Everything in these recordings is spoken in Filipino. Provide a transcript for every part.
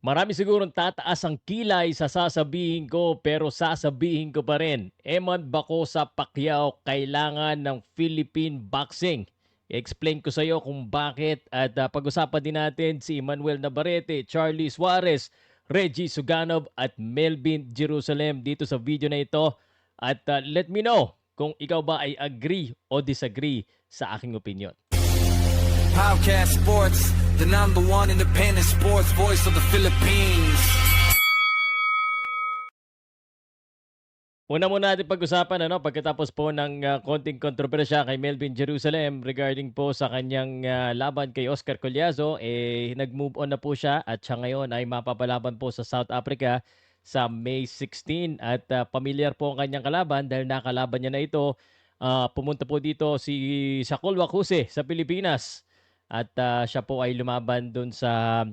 Marami sigurong tataas ang kilay sa sasabihin ko pero sasabihin ko pa rin. Eman bako sa Pacquiao kailangan ng Philippine boxing. I-explain ko sa iyo kung bakit at pag-usapan din natin si Emmanuel Navarrete, Charlie Suarez, Reggie Suganov at Melvin Jerusalem dito sa video na ito. At let me know kung ikaw ba ay agree o disagree sa aking opinion. Podcast Sports, the number one independent sports voice of the Philippines. Una muna natin pag-usapan pagkatapos po ng konting kontrobersya kay Melvin Jerusalem regarding po sa kanyang laban kay Oscar Collazo, nag-move on na po siya at siya ngayon ay mapapalaban po sa South Africa sa May 16 at pamilyar po ang kanyang kalaban dahil nakalaban niya na ito. Pumunta po dito sa Colhuacuse sa Pilipinas at siya po ay lumaban doon sa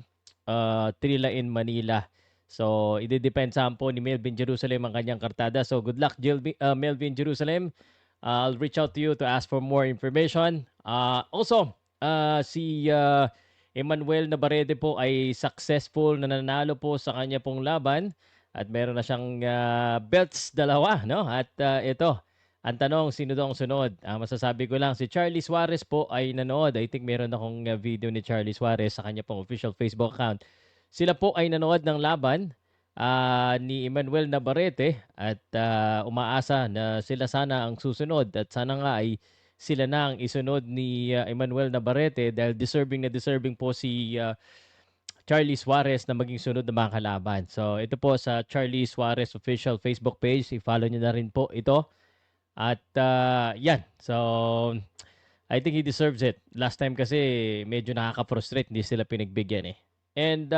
Trilain, Manila. So, idedepensahan po ni Melvin Jerusalem ang kanyang kartada. So, good luck, Melvin Jerusalem. I'll reach out to you to ask for more information. Also, si Emmanuel Navarrete po ay successful na nanalo po sa kanya pong laban at meron na siyang belts dalawa, no? At ito, ang tanong, sino daw ang sunod? Masasabi ko lang, si Charlie Suarez po ay nanood. I think meron akong video ni Charlie Suarez sa kanya pong official Facebook account. Sila po ay nanood ng laban ni Emmanuel Navarrete at umaasa na sila sana ang susunod at sana nga ay sila na ang isunod ni Emmanuel Navarrete dahil deserving po si Charlie Suarez na maging sunod na mga kalaban. So ito po sa Charlie Suarez official Facebook page. I-follow nyo na rin po ito. At yan. So I think he deserves it. Last time kasi medyo nakaka-frustrate. Hindi sila pinagbigyan eh. And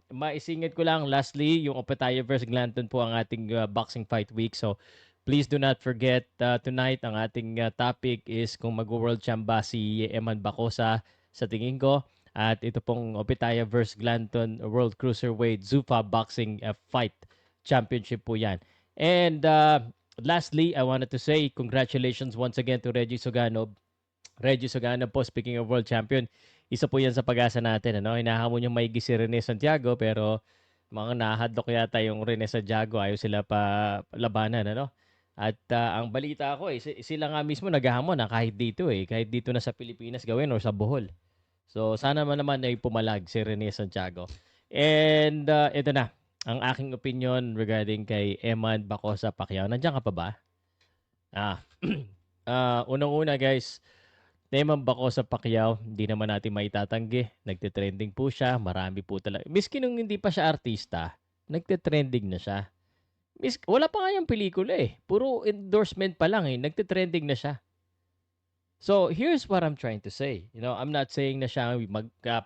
maisingit ko lang lastly, yung Opetaia versus Glanton po ang ating boxing fight week. So please do not forget tonight ang ating topic is kung mag-world champ ba si Eman Bacosa sa tingin ko. At ito pong Opetaia versus Glanton World Cruiserweight Zuffa Boxing Fight Championship po yan. And lastly, I wanted to say congratulations once again to Reggie Suganov. Reggie Suganov po, speaking of world champion, isa po yan sa pag-asa natin. Hinahamon yung maigi si Rene Santiago pero mga nahadlok yata yung Rene Santiago. Ayaw sila pa labanan. At ang balita ko, sila nga mismo naghahamon kahit dito. Kahit dito na sa Pilipinas gawin or sa Bohol. So sana naman ay pumalag si Rene Santiago. And ito na, ang aking opinion regarding kay Eman Bacosa Pacquiao. Nandiyan ka pa ba? Unang-una guys, Eman Bacosa Pacquiao, hindi naman natin maitatanggi. Nagte-trending po siya, marami po talaga. Miski nung hindi pa siya artista, nagte-trending na siya. Wala pa nga yung pelikula Puro endorsement pa lang nagte-trending na siya. So, here's what I'm trying to say. I'm not saying na siya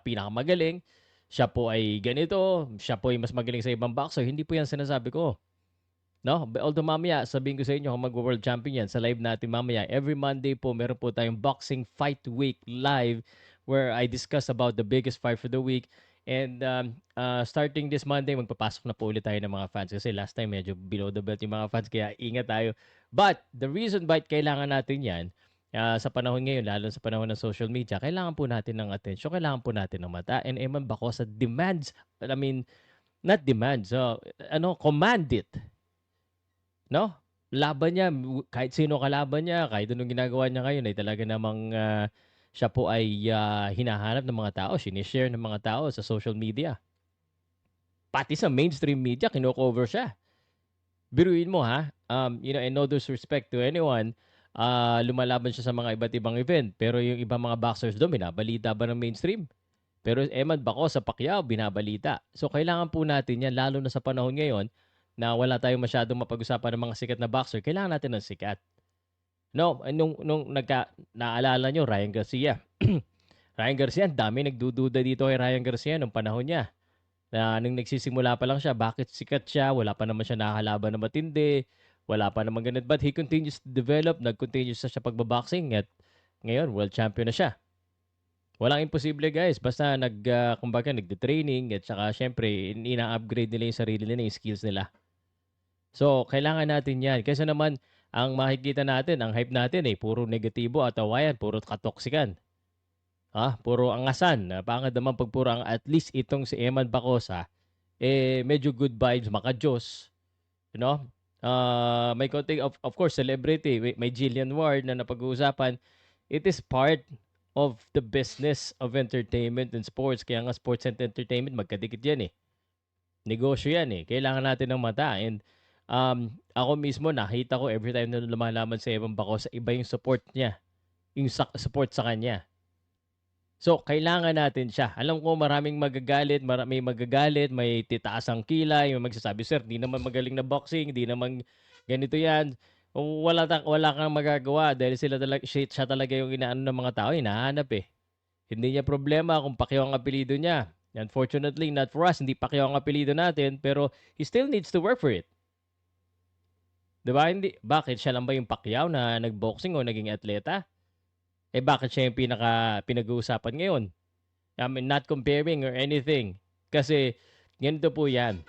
pinakamagaling. Siya po ay ganito, siya po ay mas magaling sa ibang boxer. Hindi po yan sinasabi ko. No? Although mamaya, sabihin ko sa inyo kung mag-world champion yan sa live natin mamaya. Every Monday po, meron po tayong Boxing Fight Week live where I discuss about the biggest fight for the week. And starting this Monday, magpapasok na po ulit tayo ng mga fans. Kasi last time, medyo below the belt yung mga fans. Kaya ingat tayo. But the reason why kailangan natin yan, sa panahon ngayon, lalo sa panahon ng social media, kailangan po natin ng attention, kailangan po natin ng mata. And Eman Bacosa demands, not demands, command it. No? Laban niya, kahit sino kalaban niya, kahit anong ginagawa niya ngayon, ay talaga namang siya po ay hinahanap ng mga tao, sinishare ng mga tao sa social media. Pati sa mainstream media, kino-cover siya. Biruin mo and no disrespect to anyone, lumalaban siya sa mga iba't ibang event. Pero yung ibang mga boxers doon, binabalita ba ng mainstream? Pero Eman Bacosa Pacquiao, binabalita. So kailangan po natin yan, lalo na sa panahon ngayon, na wala tayong masyadong mapag-usapan ng mga sikat na boxer, kailangan natin ng sikat. No, nung naalala nyo, Ryan Garcia. Ryan Garcia, dami nagdududa dito kay Ryan Garcia nung panahon niya. Nung nagsisimula pa lang siya, bakit sikat siya? Wala pa naman siya nakakalaban na matindi. Wala pa naman ganun. But he continues to develop. Nag-continues na siya pagbaboxing. At ngayon, world champion na siya. Walang imposible guys. Basta kumbaga nagde-training. At saka syempre, ina-upgrade nila yung sarili nila, yung skills nila. So, kailangan natin yan. Kasi naman, ang makikita natin, ang hype natin puro negatibo at awayan. Puro katoksikan. Puro angasan. Pangad naman pag puro at least itong si Eman Bacosa, medyo good vibes, maka-Diyos, you know? May konting of course celebrity, may Jillian Ward na napag-uusapan. It is part of the business of entertainment and sports. Kaya nga sports and entertainment magkadikit 'yan, eh. Negosyo 'yan, eh. Kailangan natin ng mata and, ako mismo nakita ko every time na lumalaban si Evan Bacosa, iba yung support niya, yung support sa kanya. So, kailangan natin siya. Alam ko maraming magagalit, may magagalit, may titaas ang kilay, may magsasabi, "Sir, 'di naman magaling na boxing, 'di naman ganito 'yan." Kung wala kang magagawa dahil siya talaga yung inaano ng mga tao, hinahanap, eh. Hindi niya problema kung Pacquiao ang apelyido niya. Unfortunately, not for us, hindi Pacquiao ang apelyido natin, pero he still needs to work for it. 'Di ba? Bakit siya lang ba yung Pacquiao na nag-boxing o naging atleta? Bakit siya yung pinag-uusapan ngayon? I mean, not comparing or anything. Kasi ganito po 'yan.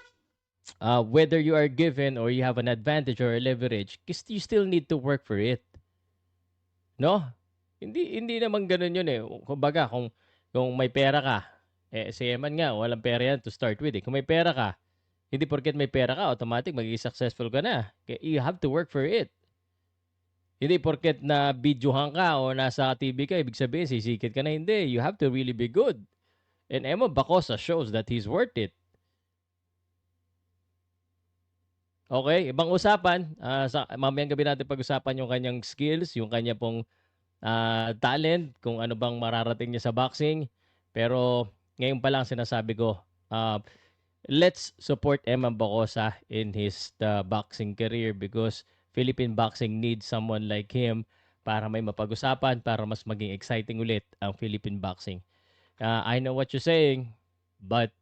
Whether you are given or you have an advantage or a leverage, you still need to work for it. No? Hindi naman gano'n 'yun, eh. Kumbaga kung may pera ka, si Eman nga walang pera 'yan to start with, eh. Kung may pera ka, hindi porket may pera ka automatic magiging successful ka na. You have to work for it. Hindi porket na videohan ka o nasa TV ka ibig sabihin sisikit ka na, hindi. You have to really be good. And Eman Bacosa shows that he's worth it. Okay, ibang usapan, mamayang gabi natin pag-usapan yung kanyang skills, yung kanya pong talent, kung ano bang mararating niya sa boxing. Pero ngayon pa lang sinasabi ko, let's support Eman Bacosa in his boxing career because Philippine boxing needs someone like him para may mapag-usapan, para mas maging exciting ulit ang Philippine boxing. I know what you're saying, but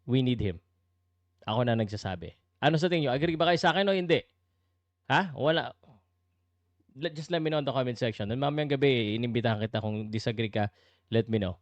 we need him. Ako na nagsasabi. Ano sa tingin nyo? Agree ba kayo sa akin o hindi? Ha? Wala. Just let me know in the comment section. And mamayang gabi, inimbitahan kita kung disagree ka, let me know.